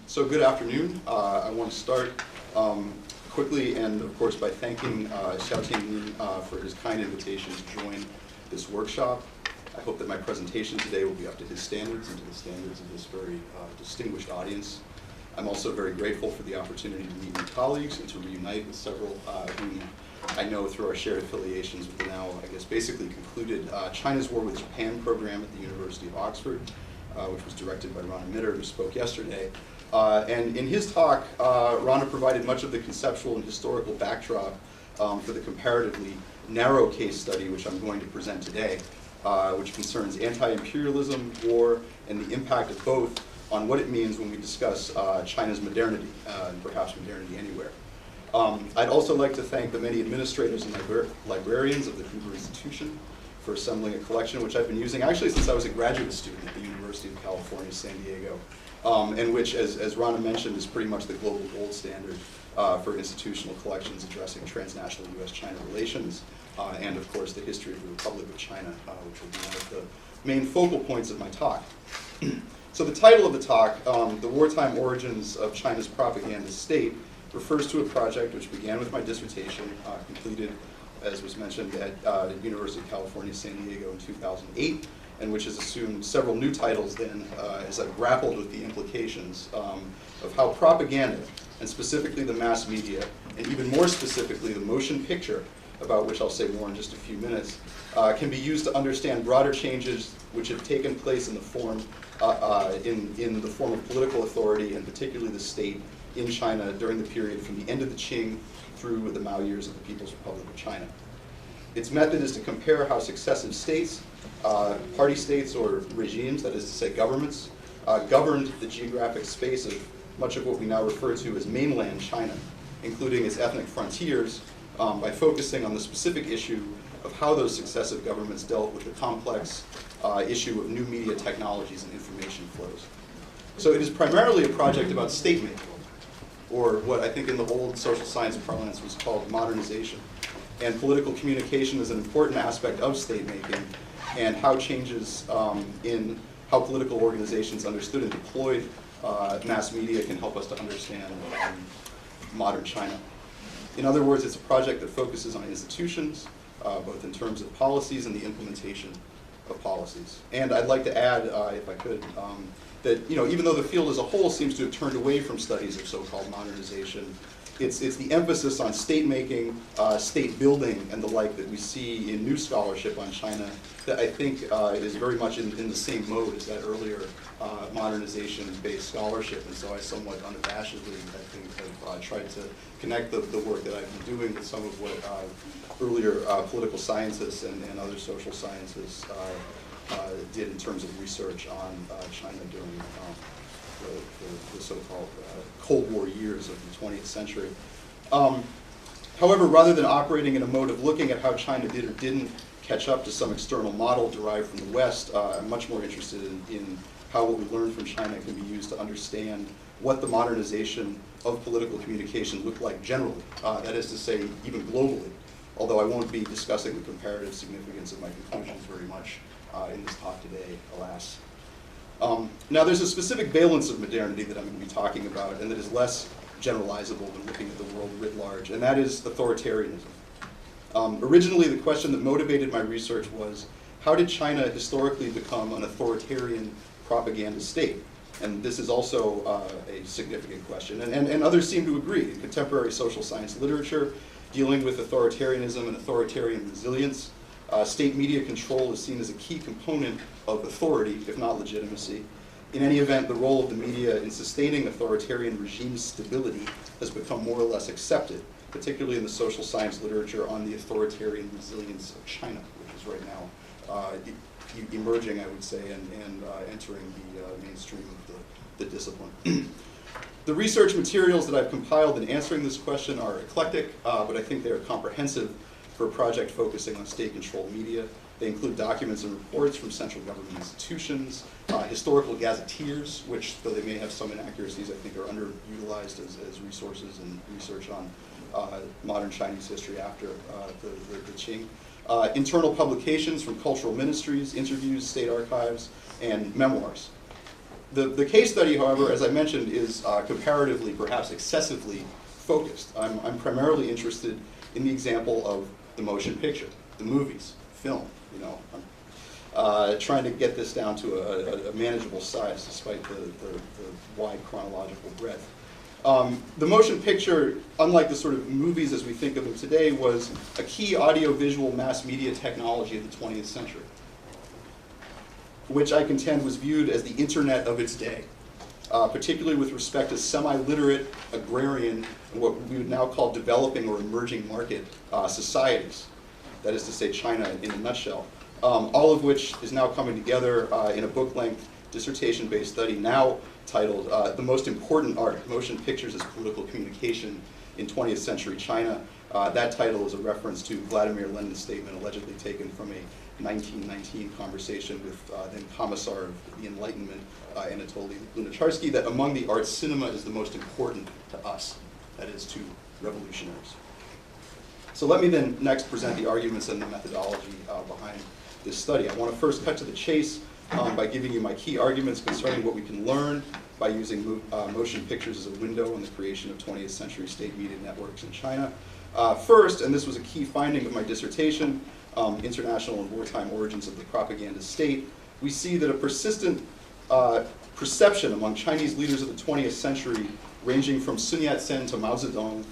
So good afternoon. I want to start quickly and of course by thanking Xiaoting for his kind invitation to join this workshop. I hope that my presentation today will be up to his standards and to the standards of this very distinguished audience. I'm also very grateful for the opportunity to meet new colleagues and to reunite with several whom I know through our shared affiliations with the now, I guess, basically concluded China's War with Japan program at the University of Oxford, which was directed by Rana Mitter, who spoke yesterday. And in his talk, Rana provided much of the conceptual and historical backdrop for the comparatively narrow case study which I'm going to present today, which concerns anti-imperialism, war, and the impact of both on what it means when we discuss China's modernity, and perhaps modernity anywhere. I'd also like to thank the many administrators and librarians of the Hoover Institution for assembling a collection which I've been using actually since I was a graduate student at the University of California, San Diego, and which, as Rana mentioned, is pretty much the global gold standard for institutional collections addressing transnational U.S.-China relations, and of course the history of the Republic of China, which will be one of the main focal points of my talk. So the title of the talk, The Wartime Origins of China's Propaganda State, refers to a project which began with my dissertation, completed, as was mentioned, at the University of California, San Diego in 2008, and which has assumed several new titles then as I've grappled with the implications of how propaganda, and specifically the mass media, and even more specifically the motion picture, about which I'll say more in just a few minutes, can be used to understand broader changes which have taken place in the form in the form of political authority, and particularly the state in China during the period from the end of the Qing through the Mao years of the People's Republic of China. Its method is to compare how successive states, party states or regimes, that is to say governments, governed the geographic space of much of what we now refer to as mainland China, including its ethnic frontiers, by focusing on the specific issue of how those successive governments dealt with the complex issue of new media technologies and information flows. So it is primarily a project about state making, or what I think in the old social science parlance was called modernization. And political communication is an important aspect of state making, and how changes in how political organizations understood and deployed mass media can help us to understand modern China. In other words, it's a project that focuses on institutions, both in terms of policies and the implementation of policies. And I'd like to add, if I could, that even though the field as a whole seems to have turned away from studies of so-called modernization, it's the emphasis on state making, state building, and the like that we see in new scholarship on China that I think is very much in the same mode as that earlier modernization-based scholarship. And so I somewhat unabashedly, I think, have tried to connect the work that I've been doing with some of what earlier political scientists and other social scientists did in terms of research on China during the so-called Cold War years of the 20th century. However, rather than operating in a mode of looking at how China did or didn't catch up to some external model derived from the West, I'm much more interested in how what we learned from China can be used to understand what the modernization of political communication looked like generally, that is to say, even globally, although I won't be discussing the comparative significance of my conclusions very much in this talk today, alas. Now there's a specific valence of modernity that I'm going to be talking about, and that is less generalizable when looking at the world writ large, and that is authoritarianism. Originally, the question that motivated my research was, how did China historically become an authoritarian propaganda state? And this is also a significant question, and others seem to agree. In contemporary social science literature, dealing with authoritarianism and authoritarian resilience, state media control is seen as a key component of authority, if not legitimacy. In any event, the role of the media in sustaining authoritarian regime stability has become more or less accepted, particularly in the social science literature on the authoritarian resilience of China, which is right now emerging, I would say, and entering the mainstream of the discipline. The research materials that I've compiled in answering this question are eclectic, but I think they are comprehensive for a project focusing on state-controlled media. They include documents and reports from central government institutions, historical gazetteers, which, though they may have some inaccuracies, I think are underutilized as resources and research on modern Chinese history after the Qing. Internal publications from cultural ministries, interviews, state archives, and memoirs. The case study, however, as I mentioned, is comparatively, perhaps excessively focused. I'm primarily interested in the example of the motion picture, the movies, film. You know, I'm trying to get this down to a manageable size, despite the wide chronological breadth. The motion picture, unlike the sort of movies as we think of them today, was a key audiovisual mass media technology of the 20th century, which I contend was viewed as the internet of its day, particularly with respect to semi-literate, agrarian, and what we would now call developing or emerging market societies. That is to say, China in a nutshell. All of which is now coming together in a book-length dissertation-based study now titled The Most Important Art, Motion Pictures as Political Communication in 20th Century China. That title is a reference to Vladimir Lenin's statement allegedly taken from a 1919 conversation with then Commissar of the Enlightenment, Anatoly Lunacharsky, that among the arts, cinema is the most important to us, that is, to revolutionaries. So let me then next present the arguments and the methodology behind this study. I want to first cut to the chase by giving you my key arguments concerning what we can learn by using motion pictures as a window on the creation of 20th century state media networks in China. First, and this was a key finding of my dissertation, International and Wartime Origins of the Propaganda State, we see that a persistent perception among Chinese leaders of the 20th century, ranging from Sun Yat-sen to Mao Zedong,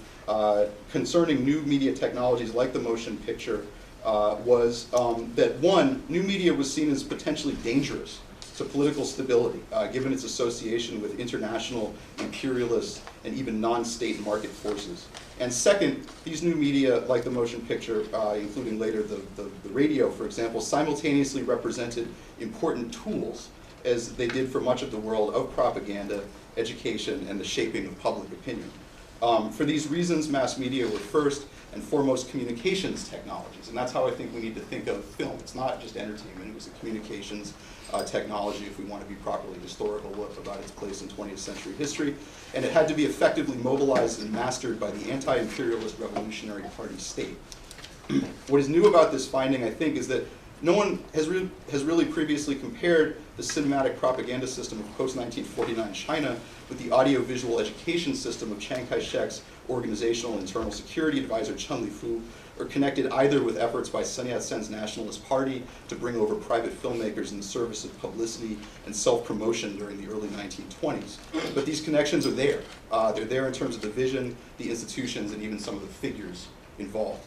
concerning new media technologies like the motion picture, was that one, new media was seen as potentially dangerous to political stability, given its association with international, imperialist, and even non-state market forces. And second, these new media, like the motion picture, including later the radio, for example, simultaneously represented important tools, as they did for much of the world, of propaganda, education, and the shaping of public opinion. For these reasons, mass media were first and foremost communications technologies, and that's how I think we need to think of film. It's not just entertainment, it was a communications technology, if we want to be properly historical about its place in 20th century history, and it had to be effectively mobilized and mastered by the anti-imperialist Revolutionary Party state. What is new about this finding, I think, is that no one has really previously compared the cinematic propaganda system of post-1949 China with the audiovisual education system of Chiang Kai-shek's organizational and internal security advisor Chen Lifu, or connected either with efforts by Sun Yat-sen's Nationalist Party to bring over private filmmakers in the service of publicity and self-promotion during the early 1920s. But these connections are there. They're there in terms of the vision, the institutions, and even some of the figures involved.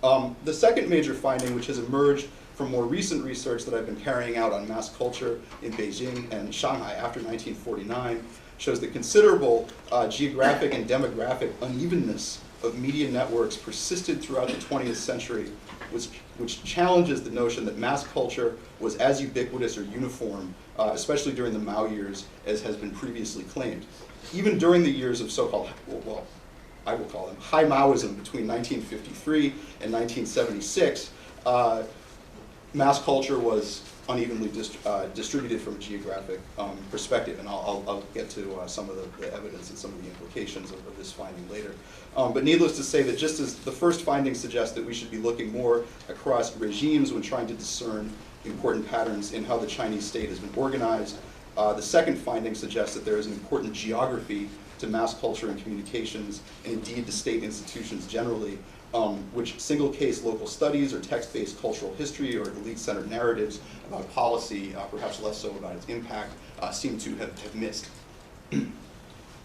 The second major finding, which has emerged from more recent research that I've been carrying out on mass culture in Beijing and Shanghai after 1949, shows that considerable geographic and demographic unevenness of media networks persisted throughout the 20th century, which challenges the notion that mass culture was as ubiquitous or uniform, especially during the Mao years, as has been previously claimed. Even during the years of so-called, well, I will call them high Maoism between 1953 and 1976, mass culture was unevenly distributed from a geographic perspective, and I'll get to some of the evidence and some of the implications of this finding later. But needless to say that just as the first finding suggests that we should be looking more across regimes when trying to discern important patterns in how the Chinese state has been organized, the second finding suggests that there is an important geography to mass culture and communications, and indeed to state institutions generally, which single-case local studies or text-based cultural history or elite-centered narratives about policy, perhaps less so about its impact, seem to have missed.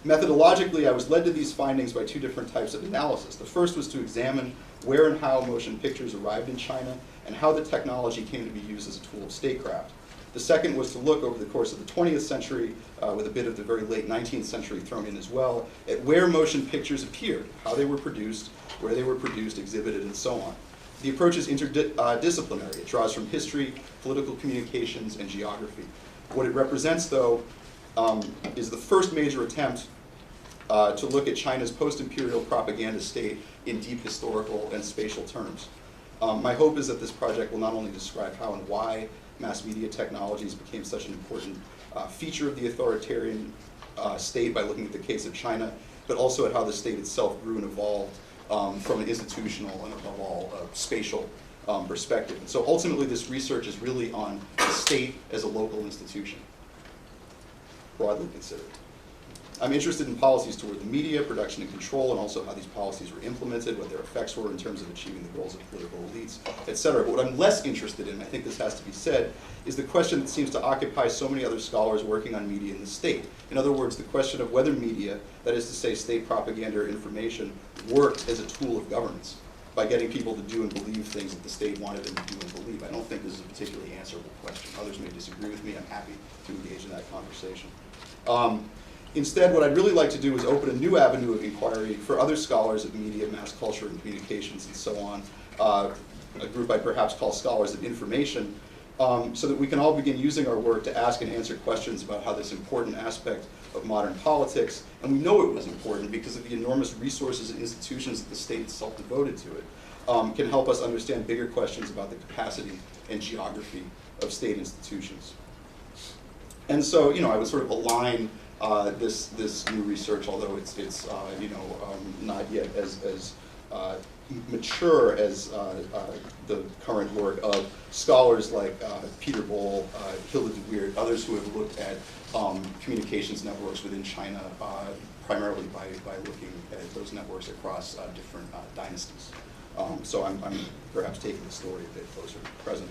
Methodologically, I was led to these findings by two different types of analysis. The first was to examine where and how motion pictures arrived in China and how the technology came to be used as a tool of statecraft. The second was to look over the course of the 20th century, with a bit of the very late 19th century thrown in as well, at where motion pictures appeared, how they were produced, where they were produced, exhibited, and so on. The approach is interdisciplinary. It draws from history, political communications, and geography. What it represents, though, is the first major attempt to look at China's post-imperial propaganda state in deep historical and spatial terms. My hope is that this project will not only describe how and why mass media technologies became such an important feature of the authoritarian state by looking at the case of China, but also at how the state itself grew and evolved from an institutional and above all spatial perspective. And so ultimately this research is really on the state as a local institution. broadly considered. I'm interested in policies toward the media, production and control, and also how these policies were implemented, what their effects were in terms of achieving the goals of political elites, et cetera. But what I'm less interested in, I think this has to be said, is the question that seems to occupy so many other scholars working on media in the state. In other words, the question of whether media, that is to say state propaganda or information, worked as a tool of governance by getting people to do and believe things that the state wanted them to do and believe. I don't think this is a particularly answerable question. Others may disagree with me. I'm happy to engage in that conversation. Instead, what I'd really like to do is open a new avenue of inquiry for other scholars of media, mass culture, and communications, and so on, a group I'd perhaps call scholars of information, so that we can all begin using our work to ask and answer questions about how this important aspect of modern politics, and we know it was important because of the enormous resources and institutions that the state itself devoted to it, can help us understand bigger questions about the capacity and geography of state institutions. And so, I would sort of align this new research, although it's not yet as mature as the current work of scholars like Peter Bohl, Hilda de Weert, others who have looked at communications networks within China, primarily by looking at those networks across different dynasties. So I'm perhaps taking the story a bit closer to the present.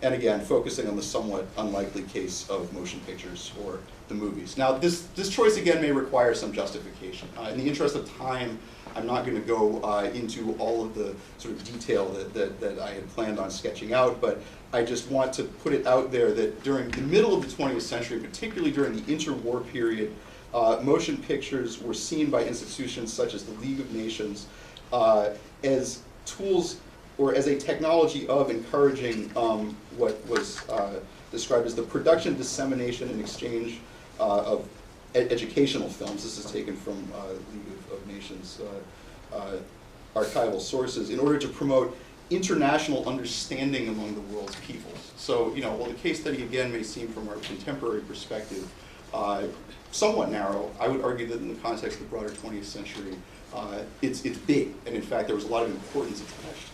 And again, focusing on the somewhat unlikely case of motion pictures or the movies. Now, this choice again may require some justification. In the interest of time, I'm not going to go into all of the sort of detail that I had planned on sketching out, but I just want to put it out there that during the middle of the 20th century, particularly during the interwar period, motion pictures were seen by institutions such as the League of Nations as tools or as a technology of encouraging what was described as the production, dissemination, and exchange of educational films. This is taken from League of Nations archival sources, in order to promote international understanding among the world's peoples. So, while the case study again may seem from our contemporary perspective somewhat narrow, I would argue that in the context of the broader 20th century, it's big, and in fact there was a lot of importance attached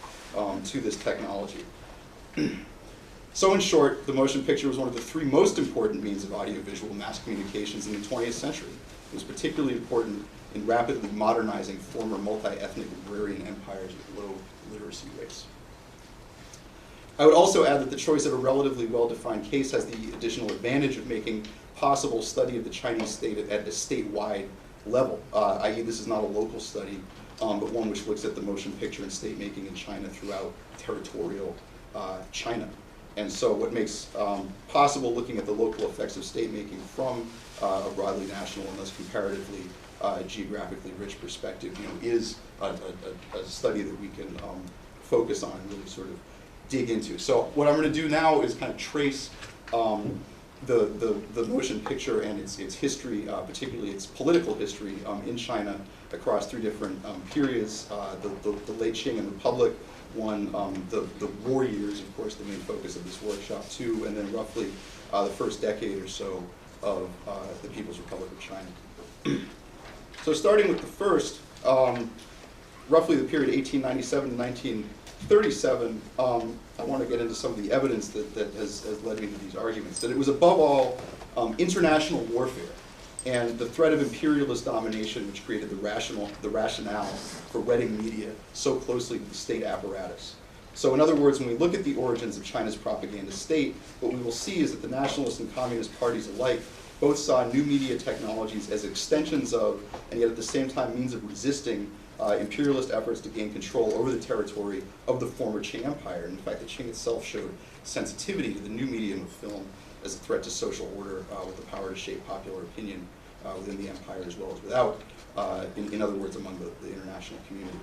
to this technology. So in short, the motion picture was one of the three most important means of audiovisual mass communications in the 20th century. It was particularly important in rapidly modernizing former multi-ethnic agrarian empires with low literacy rates. I would also add that the choice of a relatively well-defined case has the additional advantage of making possible study of the Chinese state at a statewide level, i.e. this is not a local study, but one which looks at the motion picture and state making in China throughout territorial China. And so what makes possible looking at the local effects of state making from a broadly national and thus comparatively geographically rich perspective, is a study that we can focus on and really sort of dig into. So what I'm going to do now is kind of trace the motion picture and its history, particularly its political history in China across three different periods, the late Qing and Republic, the war years, of course, the main focus of this workshop, two, and then roughly the first decade or so of the People's Republic of China. So starting with the first, roughly the period 1897 to 1937, I want to get into some of the evidence that has led me to these arguments, that it was above all international warfare and the threat of imperialist domination which created the rationale for wedding media so closely to the state apparatus. So in other words, when we look at the origins of China's propaganda state, what we will see is that the nationalist and communist parties alike both saw new media technologies as extensions of, and yet at the same time means of resisting, imperialist efforts to gain control over the territory of the former Qing Empire. And in fact, the Qing itself showed sensitivity to the new medium of film as a threat to social order with the power to shape popular opinion within the empire as well as without, in other words, among the international community.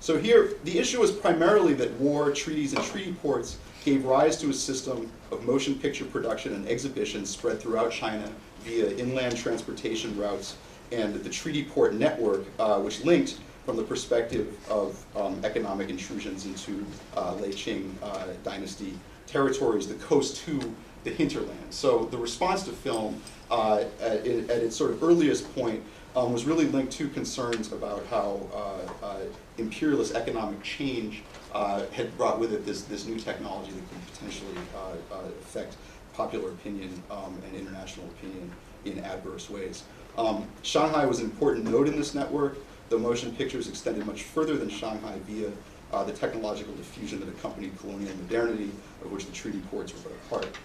So here, the issue is primarily that war, treaties, and treaty ports gave rise to a system of motion picture production and exhibition spread throughout China via inland transportation routes and the treaty port network, which linked, from the perspective of economic intrusions into late Qing dynasty territories, the coast to the hinterland. So the response to film at its sort of earliest point was really linked to concerns about how imperialist economic change had brought with it this new technology that could potentially affect popular opinion and international opinion in adverse ways. Shanghai was an important node in this network, though motion pictures extended much further than Shanghai via the technological diffusion that accompanied colonial modernity, of which the treaty ports were but a part.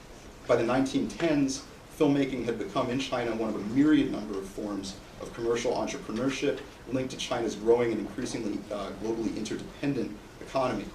By the 1910s, filmmaking had become in China one of a myriad number of forms of commercial entrepreneurship linked to China's growing and increasingly globally interdependent economy.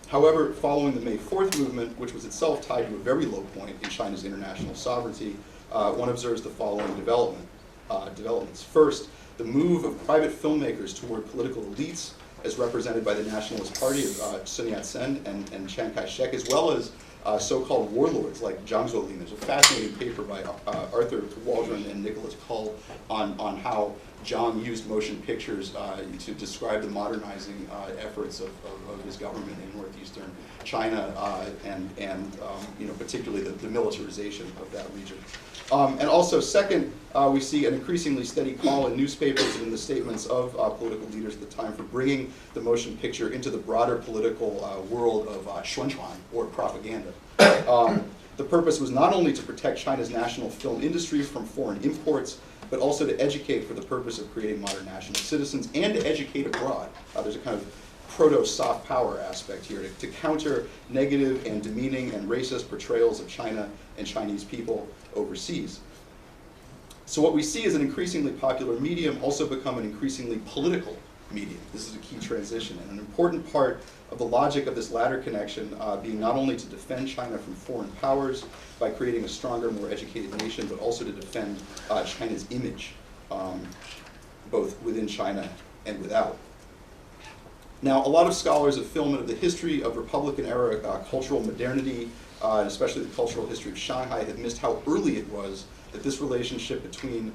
However, following the May 4th movement, which was itself tied to a very low point in China's international sovereignty, one observes the following developments. First, the move of private filmmakers toward political elites, as represented by the Nationalist Party of Sun Yat-sen and Chiang Kai-shek, as well as so-called warlords like Jiang Zuolin. There's a fascinating paper by Arthur Waldron and Nicholas Cull on how Jiang used motion pictures to describe the modernizing efforts of his government in northeastern China and particularly the militarization of that region. And also, second, we see an increasingly steady call in newspapers and in the statements of political leaders at the time for bringing the motion picture into the broader political world of xuanchuan, or propaganda. The purpose was not only to protect China's national film industry from foreign imports, but also to educate for the purpose of creating modern national citizens and to educate abroad. There's a kind of proto-soft power aspect here to counter negative and demeaning and racist portrayals of China and Chinese people overseas. So what we see is an increasingly popular medium also become an increasingly political medium. This is a key transition, and an important part of the logic of this latter connection being not only to defend China from foreign powers by creating a stronger, more educated nation, but also to defend China's image, both within China and without. Now, a lot of scholars of film and of the history of Republican-era cultural modernity, and especially the cultural history of Shanghai, have missed how early it was that this relationship between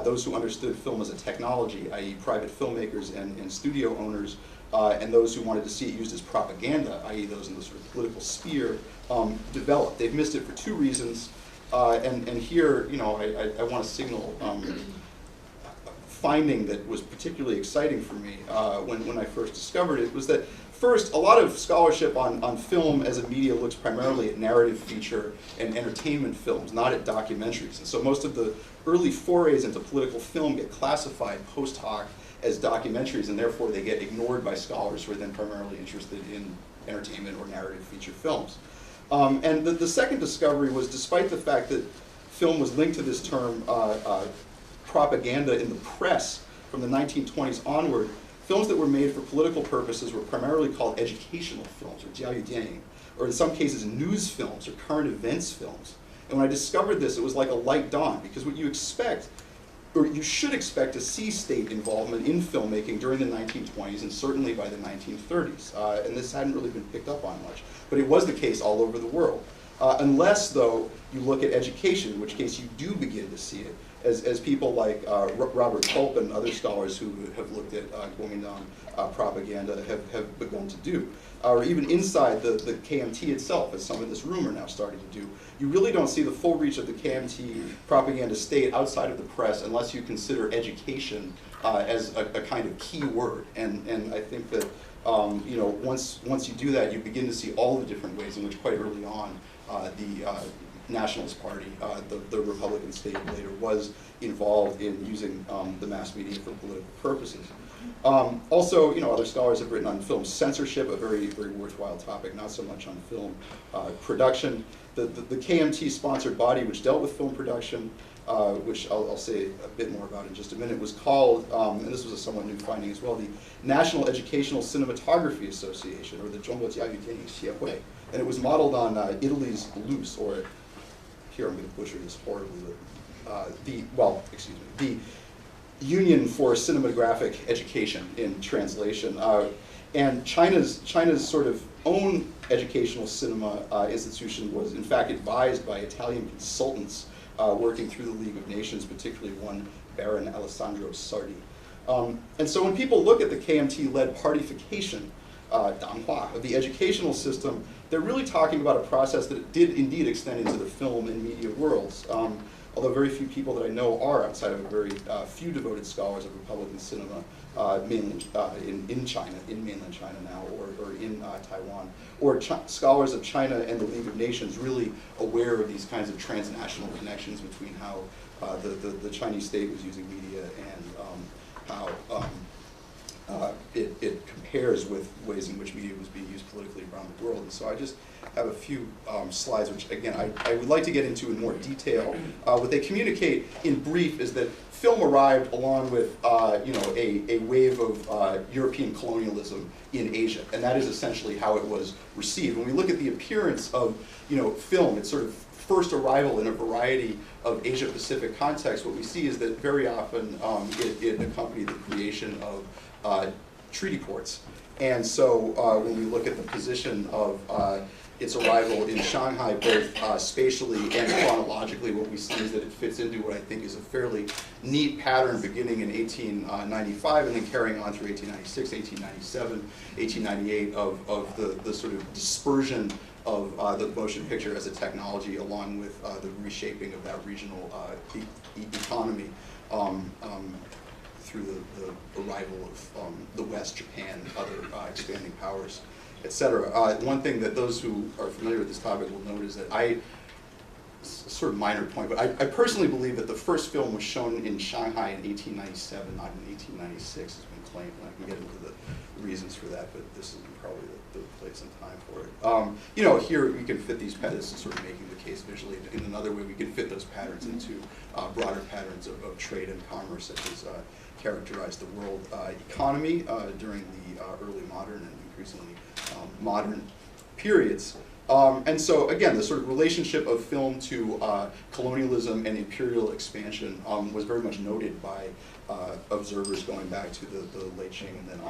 those who understood film as a technology, i.e. private filmmakers and studio owners, and those who wanted to see it used as propaganda, i.e. those in the sort of political sphere, developed. They've missed it for two reasons, and here, I want to signal finding that was particularly exciting for me when I first discovered it, was that first, a lot of scholarship on film as a media looks primarily at narrative feature and entertainment films, not at documentaries. And so most of the early forays into political film get classified post hoc as documentaries, and therefore they get ignored by scholars who are then primarily interested in entertainment or narrative feature films. And the second discovery was, despite the fact that film was linked to this term propaganda in the press from the 1920s onward, films that were made for political purposes were primarily called educational films, or jiaoyudian, or in some cases news films or current events films. And when I discovered this, it was like a light dawn, because what you expect, or you should expect, to see state involvement in filmmaking during the 1920s and certainly by the 1930s. And this hadn't really been picked up on much. But it was the case all over the world. Unless, though, you look at education, in which case you do begin to see it, as people like Robert Culp and other scholars who have looked at Kuomintang propaganda have begun to do. Or even inside the KMT itself, as some in this room are now starting to do. You really don't see the full reach of the KMT propaganda state outside of the press unless you consider education as a kind of key word. And I think that once you do that, you begin to see all the different ways in which quite early on the Nationalist Party, the Republican state later, was involved in using the mass media for political purposes. Also, other scholars have written on film censorship, a very, very worthwhile topic, not so much on film production. The KMT-sponsored body which dealt with film production, which I'll say a bit more about in just a minute, was called, and this was a somewhat new finding as well, the National Educational Cinematography Association, or the Zhongguo Jiaoyudian Xiehui. And it was modeled on Italy's LUCE, or here I'm going to butcher this horribly, the Union for Cinematographic Education in translation. And China's sort of own educational cinema institution was in fact advised by Italian consultants working through the League of Nations, particularly one Baron Alessandro Sardi. And so when people look at the KMT-led partification Danhua of the educational system, they're really talking about a process that did indeed extend into the film and media worlds. although very few people that I know are, outside of a very few devoted scholars of Republican cinema, mainly in China, in mainland China now, or in Taiwan, or scholars of China and the League of Nations really aware of these kinds of transnational connections between how the Chinese state was using media and how it compares with ways in which media was being used politically around the world. And so I just have a few slides, which again, I would like to get into in more detail. What they communicate in brief is that film arrived along with a wave of European colonialism in Asia, and that is essentially how it was received. When we look at the appearance of film, its sort of first arrival in a variety of Asia-Pacific contexts, what we see is that very often it accompanied the creation of treaty ports. And so when we look at the position of its arrival in Shanghai, both spatially and chronologically, what we see is that it fits into what I think is a fairly neat pattern beginning in 1895 and then carrying on through 1896, 1897, 1898 of the sort of dispersion of the motion picture as a technology along with the reshaping of that regional economy through the arrival of the West, Japan, other expanding powers, etc. One thing that those who are familiar with this topic will note is that sort of minor point, but I personally believe that the first film was shown in Shanghai in 1897, not in 1896, has been claimed, and I can get into the reasons for that, but this is probably the place and time for it. Here we can fit these patterns, sort of making the case visually. In another way, we can fit those patterns into broader patterns of trade and commerce, such as characterized the world economy during the early modern and increasingly modern periods. And so again, the sort of relationship of film to colonialism and imperial expansion was very much noted by observers going back to the late Qing and then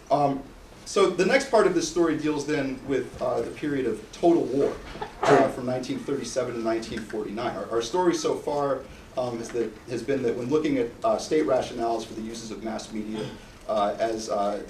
onward. So the next part of this story deals then with the period of total war from 1937 to 1949. Our story so far has been that when looking at state rationales for the uses of mass media as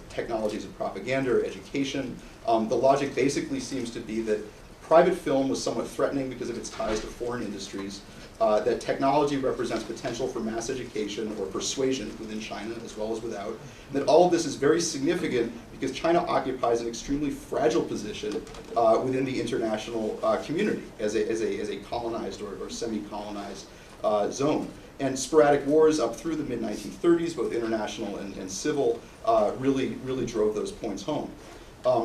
technologies of propaganda or education, the logic basically seems to be that private film was somewhat threatening because of its ties to foreign industries, that technology represents potential for mass education or persuasion within China as well as without, and that all of this is very significant because China occupies an extremely fragile position within the international community as a colonized or semi-colonized zone. And sporadic wars up through the mid-1930s, both international and civil, really drove those points home.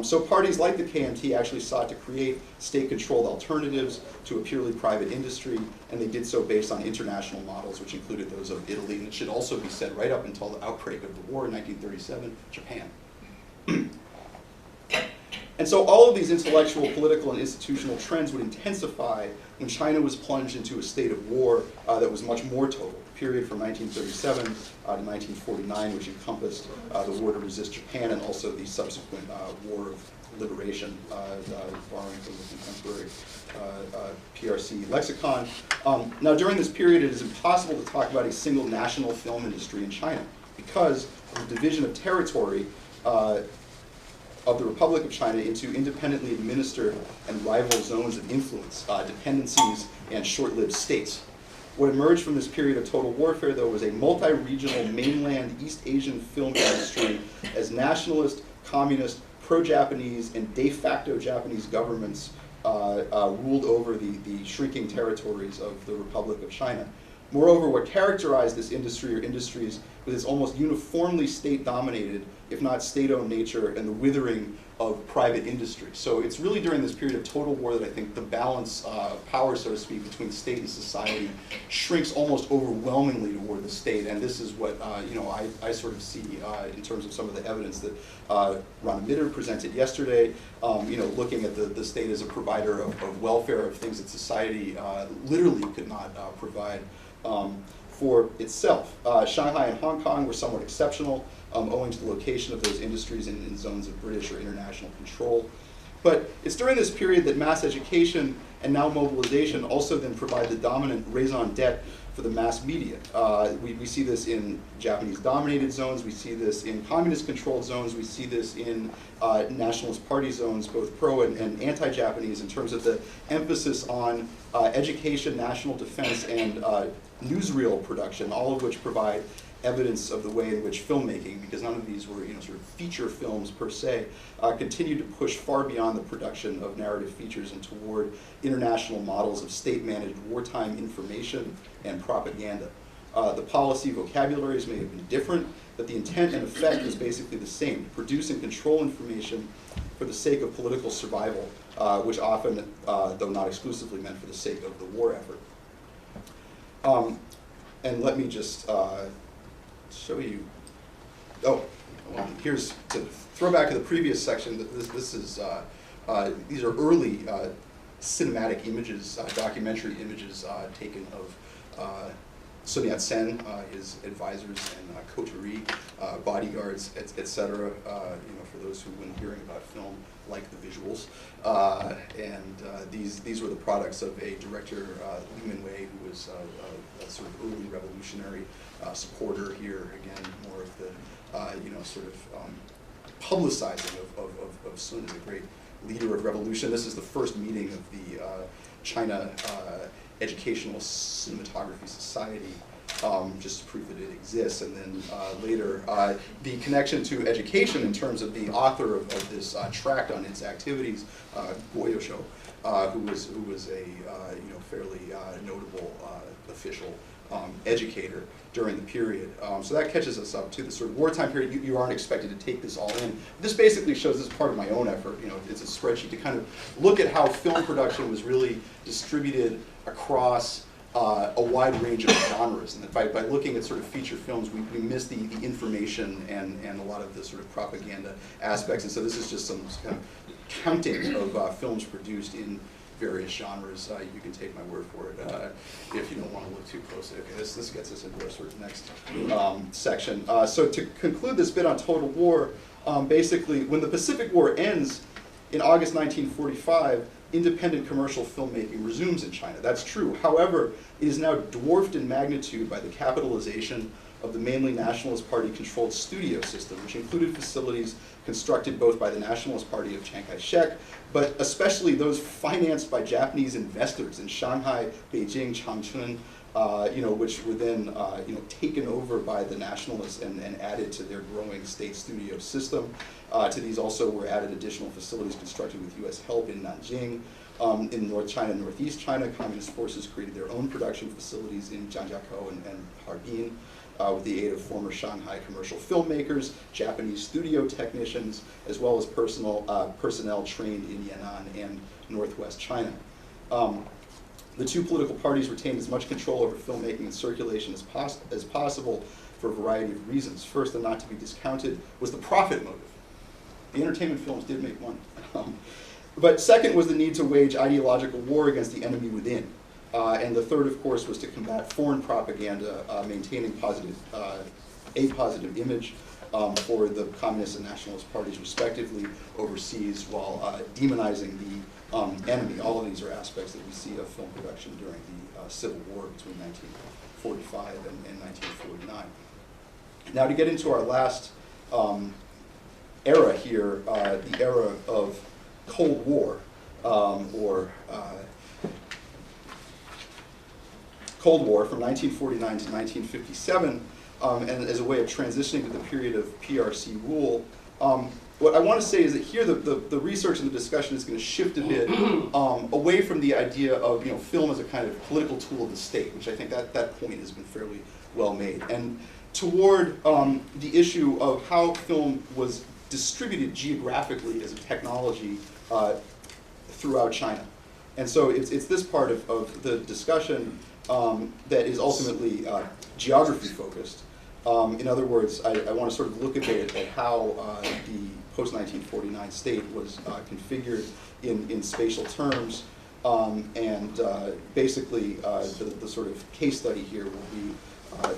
So parties like the KMT actually sought to create state-controlled alternatives to a purely private industry, and they did so based on international models, which included those of Italy, and it should also be said right up until the outbreak of the war in 1937, Japan. And so all of these intellectual, political, and institutional trends would intensify when China was plunged into a state of war that was much more total. The period from 1937 to 1949, which encompassed the war to resist Japan and also the subsequent war of liberation, borrowing from the contemporary PRC lexicon. Now during this period, it is impossible to talk about a single national film industry in China because of the division of territory of the Republic of China into independently administered and rival zones of influence, dependencies, and short-lived states. What emerged from this period of total warfare, though, was a multi-regional mainland East Asian film industry as nationalist, communist, pro-Japanese, and de facto Japanese governments ruled over the shrinking territories of the Republic of China. Moreover, what characterized this industry or industries was its almost uniformly state-dominated, if not state-owned nature, and the withering of private industry. So it's really during this period of total war that I think the balance of power, so to speak, between state and society shrinks almost overwhelmingly toward the state. And this is what I sort of see in terms of some of the evidence that Rana Mitter presented yesterday. Looking at the state as a provider of welfare, of things that society literally could not provide for itself. Shanghai and Hong Kong were somewhat exceptional, owing to the location of those industries in zones of British or international control. But it's during this period that mass education and now mobilization also then provide the dominant raison d'etre for the mass media. We see this in Japanese-dominated zones, we see this in communist-controlled zones, we see this in nationalist party zones, both pro and anti-Japanese, in terms of the emphasis on education, national defense, and newsreel production, all of which provide evidence of the way in which filmmaking, because none of these were sort of feature films per se, continued to push far beyond the production of narrative features and toward international models of state-managed wartime information and propaganda. The policy vocabularies may have been different, but the intent and effect is basically the same: to produce and control information for the sake of political survival, which often, though not exclusively, meant for the sake of the war effort. And let me just show you. Oh, well, here's to throw back to the previous section. This is these are early cinematic images, documentary images taken of Sun Yat-sen, his advisors and coterie, bodyguards, etc. For those who, when hearing about film, like the visuals. These were the products of a director, Li Min-wei, who was a sort of early revolutionary supporter here. Again, more of the sort of publicizing of Sun as a great leader of revolution. This is the first meeting of the China Educational Cinematography Society, just to prove that it exists. And then later, the connection to education in terms of the author of this tract on its activities, Guoyosho, who was a fairly notable official educator during the period. So that catches us up to the sort of wartime period. You aren't expected to take this all in. This basically shows, this part of my own effort. It's a spreadsheet to kind of look at how film production was really distributed across a wide range of genres. And by looking at sort of feature films, we miss the information and a lot of the sort of propaganda aspects. And so this is just some kind of counting of films produced in various genres. You can take my word for it if you don't want to look too closely. Okay, this gets us into our sort of next section. So to conclude this bit on total war, basically when the Pacific War ends in August 1945, independent commercial filmmaking resumes in China. That's true. However, it is now dwarfed in magnitude by the capitalization of the mainly Nationalist Party-controlled studio system, which included facilities constructed both by the Nationalist Party of Chiang Kai-shek, but especially those financed by Japanese investors in Shanghai, Beijing, Changchun, which were then taken over by the Nationalists and added to their growing state studio system. To these also were added additional facilities constructed with U.S. help in Nanjing. In North China and Northeast China, communist forces created their own production facilities in Zhangjiakou and Harbin, with the aid of former Shanghai commercial filmmakers, Japanese studio technicians, as well as personnel trained in Yan'an and Northwest China. The two political parties retained as much control over filmmaking and circulation as possible for a variety of reasons. First, and not to be discounted, was the profit motive. The entertainment films did make money. But second was the need to wage ideological war against the enemy within. And the third, of course, was to combat foreign propaganda, maintaining a positive image for the communist and nationalist parties, respectively, overseas, while demonizing the enemy. All of these are aspects that we see of film production during the Civil War between 1945 and 1949. Now, to get into our last era here, the era of Cold War, Cold War from 1949 to 1957, and as a way of transitioning to the period of PRC rule. What I want to say is that here the research and the discussion is going to shift a bit away from the idea of film as a kind of political tool of the state, which I think that point has been fairly well made, and toward the issue of how film was distributed geographically as a technology throughout China. And so it's this part of the discussion that is ultimately geography focused. In other words, I want to sort of look a bit at how the post-1949 state was configured in spatial terms, and basically the sort of case study here will be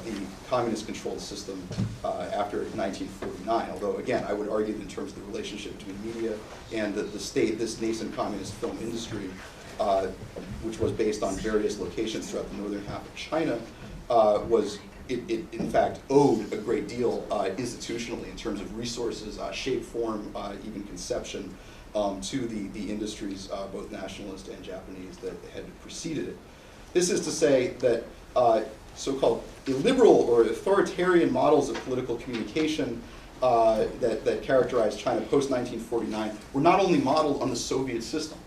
the communist-controlled system after 1949. Although, again, I would argue that in terms of the relationship between media and the state, this nascent communist film industry, which was based on various locations throughout the northern half of China, it in fact owed a great deal institutionally in terms of resources, shape, form, even conception to the industries, both nationalist and Japanese, that had preceded it. This is to say that so-called illiberal or authoritarian models of political communication that characterized China post-1949 were not only modeled on the Soviet system.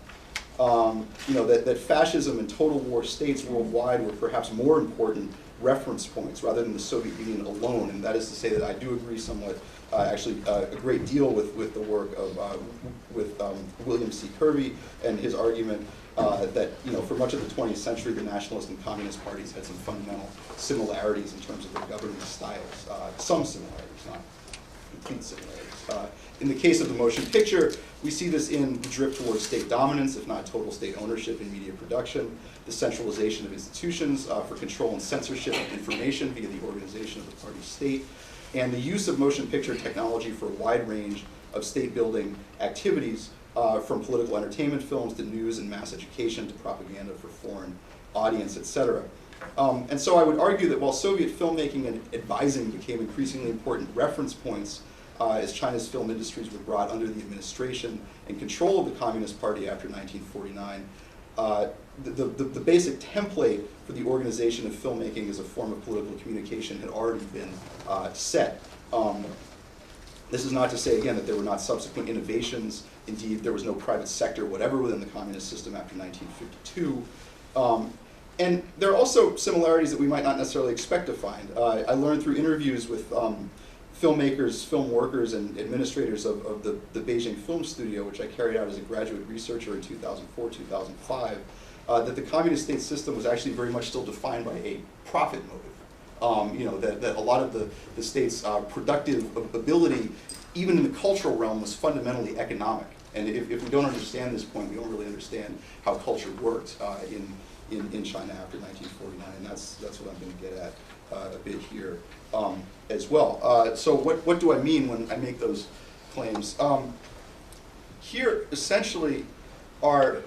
That fascism and total war states worldwide were perhaps more important reference points rather than the Soviet Union alone. And that is to say that I do agree somewhat, actually a great deal with the work of William C. Kirby and his argument that for much of the 20th century, the nationalist and communist parties had some fundamental similarities in terms of their government styles. Some similarities, not complete similarities. In the case of the motion picture, we see this in the drift towards state dominance, if not total state ownership in media production, the centralization of institutions for control and censorship of information via the organization of the party state, and the use of motion picture technology for a wide range of state-building activities, from political entertainment films to news and mass education to propaganda for foreign audience, etc. And so I would argue that while Soviet filmmaking and advising became increasingly important reference points as China's film industries were brought under the administration and control of the Communist Party after 1949, the basic template for the organization of filmmaking as a form of political communication had already been set. This is not to say, again, that there were not subsequent innovations. Indeed, there was no private sector whatever within the communist system after 1952. And there are also similarities that we might not necessarily expect to find. I learned through interviews with filmmakers, film workers, and administrators of the Beijing Film Studio, which I carried out as a graduate researcher in 2004, 2005, that the communist state system was actually very much still defined by a profit motive. That a lot of the state's productive ability, even in the cultural realm, was fundamentally economic. And if we don't understand this point, we don't really understand how culture worked in China after 1949, and that's what I'm going to get at a bit here as well. So what do I mean when I make those claims? Here, essentially, are,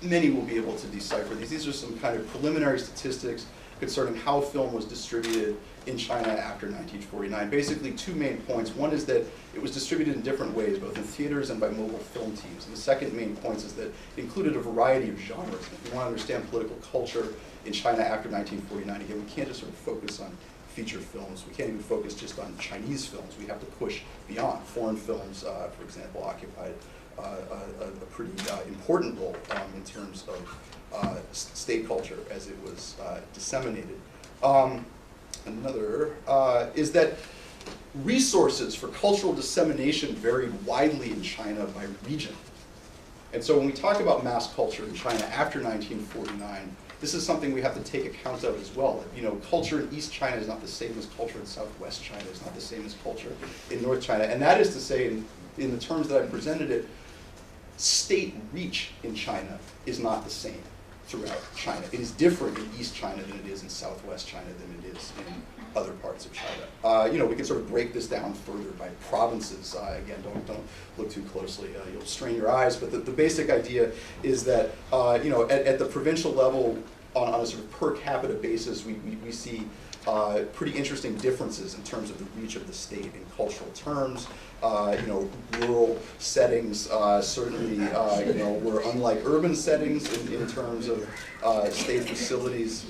many will be able to decipher these. These are some kind of preliminary statistics concerning how film was distributed in China after 1949. Basically, two main points. One is that it was distributed in different ways, both in theaters and by mobile film teams. And the second main point is that it included a variety of genres. And if we want to understand political culture in China after 1949, again, we can't just sort of focus on feature films. We can't even focus just on Chinese films. We have to push beyond. Foreign films, for example, occupied a pretty important role in terms of state culture as it was disseminated. Another is that resources for cultural dissemination varied widely in China by region. And so when we talk about mass culture in China after 1949, this is something we have to take account of as well. Culture in East China is not the same as culture in Southwest China. It's not the same as culture in North China. And that is to say, in the terms that I presented it, state reach in China is not the same throughout China. It is different in East China than it is in Southwest China than it is in other parts of China. We can sort of break this down further by provinces. Again, don't look too closely. You'll strain your eyes. But the basic idea is that at the provincial level, on a sort of per capita basis, we see pretty interesting differences in terms of the reach of the state in cultural terms. Rural settings certainly were unlike urban settings in terms of state facilities.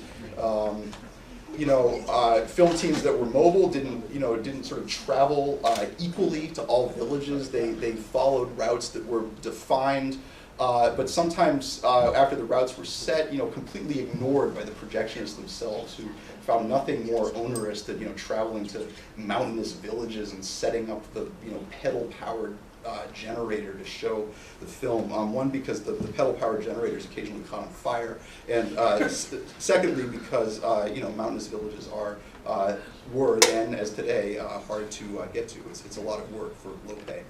Film teams that were mobile didn't sort of travel equally to all villages. They followed routes that were defined, but sometimes after the routes were set, completely ignored by the projectionists themselves, who found nothing more onerous than traveling to mountainous villages and setting up the pedal-powered generator to show the film. One, because the pedal-powered generators occasionally caught on fire, and secondly, because mountainous villages were then, as today, hard to get to. It's a lot of work for low pay.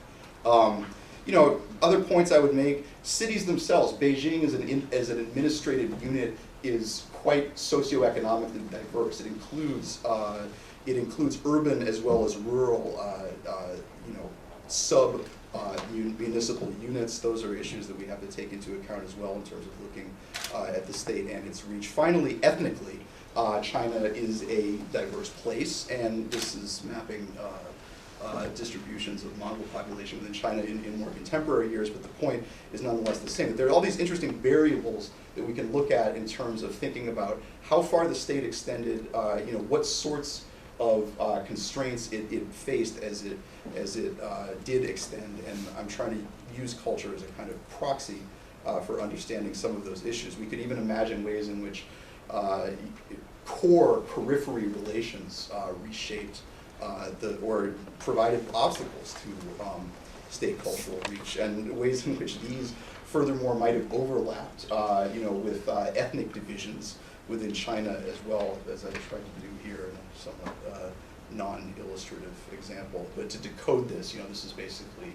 Other points I would make: cities themselves. Beijing as an administrative unit is quite socioeconomically diverse. It includes urban as well as rural municipal units. Those are issues that we have to take into account as well in terms of looking at the state and its reach. Finally, ethnically, China is a diverse place, and this is mapping distributions of Mongol population within China in more contemporary years, but the point is nonetheless the same. There are all these interesting variables that we can look at in terms of thinking about how far the state extended, what sorts of constraints it faced as it did extend, and I'm trying to use culture as a kind of proxy for understanding some of those issues. We could even imagine ways in which core periphery relations reshaped or provided obstacles to state cultural reach, and ways in which these furthermore might have overlapped, with ethnic divisions within China as well, as I tried to do here in a somewhat non-illustrative example. But to decode this, this is basically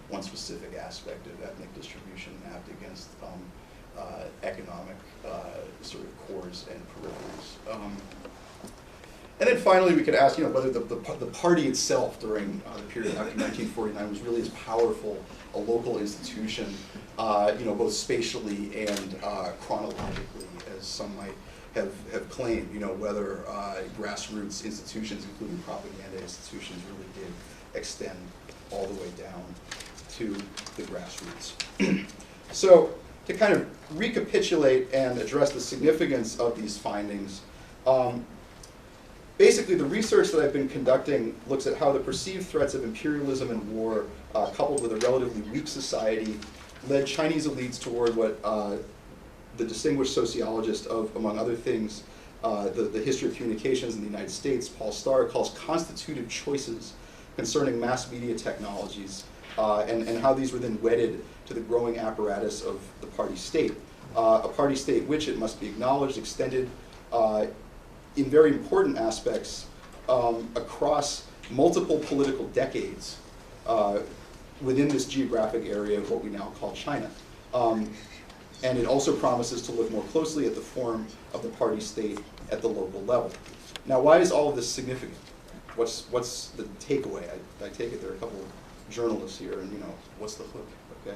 one specific aspect of ethnic distribution mapped against economic sort of cores and peripheries. And then finally, we could ask, whether the party itself during the period after 1949 was really as powerful a local institution, both spatially and chronologically, as some might have claimed. Whether grassroots institutions, including propaganda institutions, really did extend all the way down to the grassroots. So, to kind of recapitulate and address the significance of these findings. Basically, the research that I've been conducting looks at how the perceived threats of imperialism and war, coupled with a relatively weak society, led Chinese elites toward what the distinguished sociologist of, among other things, the history of communications in the United States, Paul Starr, calls constitutive choices concerning mass media technologies, and how these were then wedded to the growing apparatus of the party state. A party state which, it must be acknowledged, extended in very important aspects across multiple political decades within this geographic area of what we now call China. And it also promises to look more closely at the form of the party state at the local level. Now, why is all of this significant? What's the takeaway? I take it there are a couple of journalists here, and what's the hook? Okay.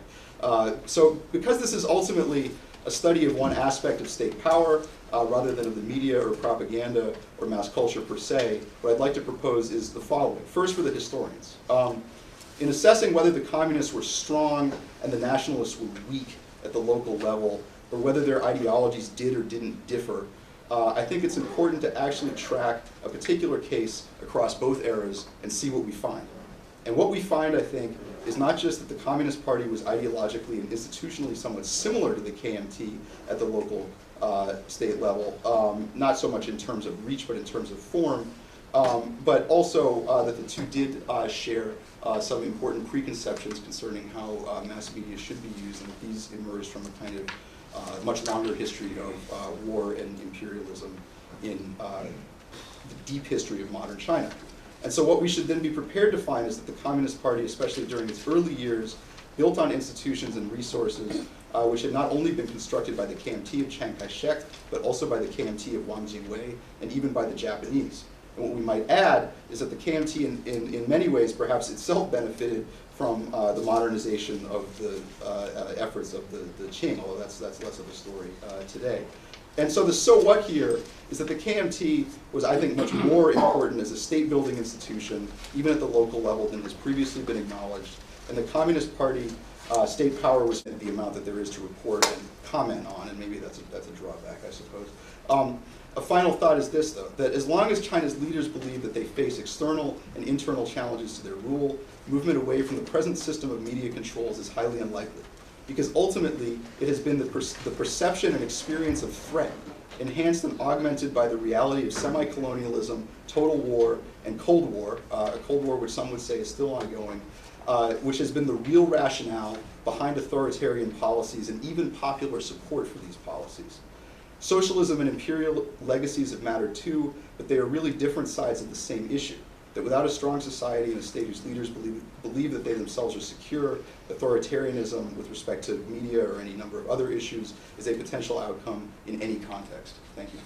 So because this is ultimately a study of one aspect of state power, rather than of the media or propaganda or mass culture per se, what I'd like to propose is the following. First, for the historians. In assessing whether the communists were strong and the nationalists were weak at the local level, or whether their ideologies did or didn't differ, I think it's important to actually track a particular case across both eras and see what we find. And what we find, I think, is not just that the Communist Party was ideologically and institutionally somewhat similar to the KMT at the local state level, not so much in terms of reach, but in terms of form, but also that the two did share some important preconceptions concerning how mass media should be used, and that these emerged from a kind of much longer history of war and imperialism in the deep history of modern China. And so what we should then be prepared to find is that the Communist Party, especially during its early years, built on institutions and resources which had not only been constructed by the KMT of Chiang Kai-shek, but also by the KMT of Wang Jingwei, and even by the Japanese. And what we might add is that the KMT in many ways perhaps itself benefited from the modernization of the efforts of the Qing, although that's less of a story today. And so the so what here is that the KMT was, I think, much more important as a state-building institution, even at the local level, than has previously been acknowledged. And the Communist Party state power was the amount that there is to report and comment on, and maybe that's a drawback, I suppose. A final thought is this, though, that as long as China's leaders believe that they face external and internal challenges to their rule, movement away from the present system of media controls is highly unlikely. Because ultimately, it has been the perception and experience of threat, enhanced and augmented by the reality of semi-colonialism, total war, and Cold War, a Cold War which some would say is still ongoing, which has been the real rationale behind authoritarian policies and even popular support for these policies. Socialism and imperial legacies have mattered too, but they are really different sides of the same issue. That without a strong society and a state whose leaders believe that they themselves are secure, authoritarianism with respect to media or any number of other issues is a potential outcome in any context. Thank you.